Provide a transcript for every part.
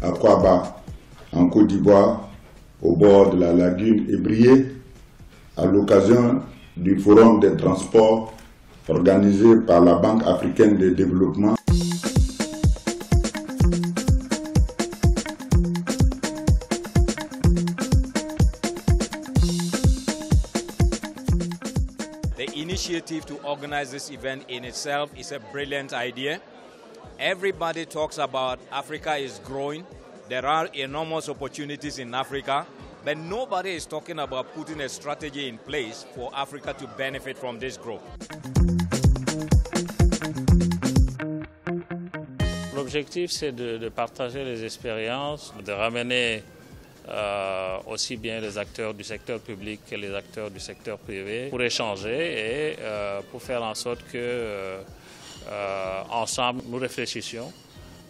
à Kwaba, en Côte d'Ivoire, au bord de la lagune Ébrié, à l'occasion du Forum des transports organisé par la Banque africaine de développement. The initiative to organize this event in itself is a brilliant idea. Everybody talks about Africa is growing. There are enormous opportunities in Africa, but nobody is talking about putting a strategy in place for Africa to benefit from this growth. L'objectif, c'est de partager les expériences, de ramener aussi bien les acteurs du secteur public que les acteurs du secteur privé pour échanger et pour faire en sorte que ensemble nous réfléchissions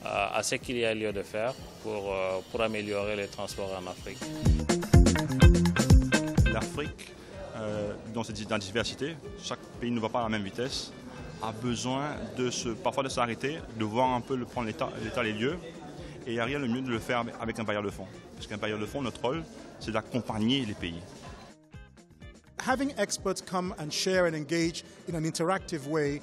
à ce qu'il y a lieu de faire pour améliorer les transports en Afrique. L'Afrique, dans cette diversité, chaque pays ne va pas à la même vitesse, a besoin parfois de s'arrêter, de voir un peu prendre l'état des lieux. Et il n'y a rien de mieux de le faire avec un bailleur de fonds. Parce qu'un bailleur de fonds, notre rôle, c'est d'accompagner les pays. Having experts come and share and engage in an interactive way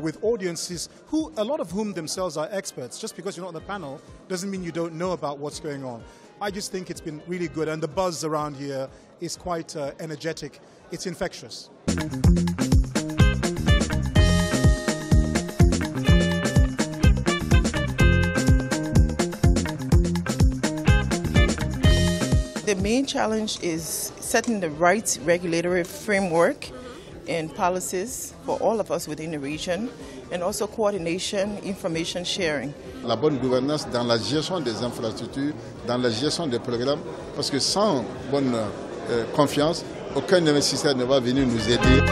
with audiences, a lot of whom themselves are experts. Just because you're not on the panel doesn't mean you don't know about what's going on. I just think it's been really good, and the buzz around here is quite energetic. It's infectious. The main challenge is setting the right regulatory framework and policies for all of us within the region, and also coordination, information sharing. La bonne gouvernance dans la gestion des infrastructures, dans la gestion des programmes, parce que sans bonne confiance, aucun investisseur ne va venir nous aider.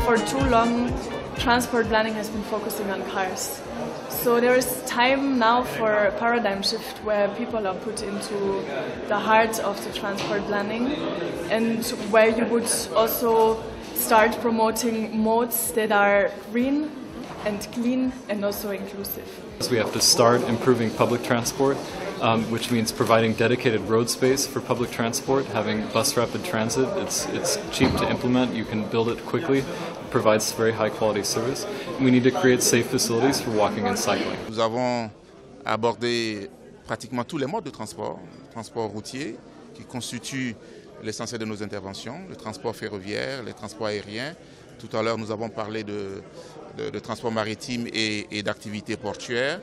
For too long, transport planning has been focusing on cars. So there is time now for a paradigm shift where people are put into the heart of the transport planning, and where you would also start promoting modes that are green and clean and also inclusive. We have to start improving public transport, which means providing dedicated road space for public transport, having bus rapid transit. It's cheap to implement, you can build it quickly. Provides very high quality service. We need to create safe facilities for walking and cycling. Nous avons abordé pratiquement tous les modes de transport routier qui constituent l'essentiel de nos interventions, le transport ferroviaire, les transports aériens. Tout à l'heure, nous avons parlé de transport maritime et d'activités portuaires.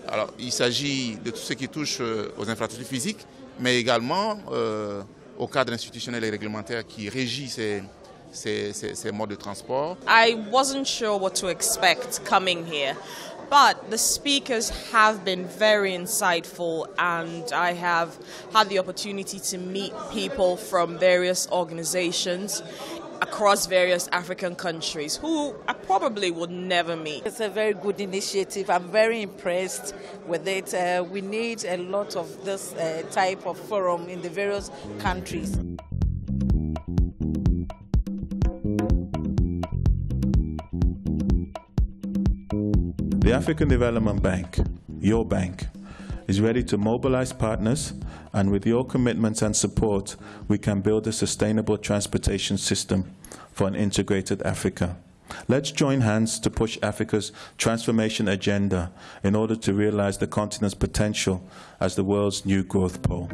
Alors, il s'agit de tout ce qui touche aux infrastructures physiques, mais également au cadre institutionnel et réglementaire qui régit ces modes de transport. I wasn't sure what to expect coming here, but the speakers have been very insightful, and I have had the opportunity to meet people from various organizations across various African countries who I probably would never meet. It's a very good initiative. I'm very impressed with it. We need a lot of this type of forum in the various countries. The African Development Bank, your bank, is ready to mobilize partners, and with your commitments and support, we can build a sustainable transportation system for an integrated Africa. Let's join hands to push Africa's transformation agenda in order to realize the continent's potential as the world's new growth pole.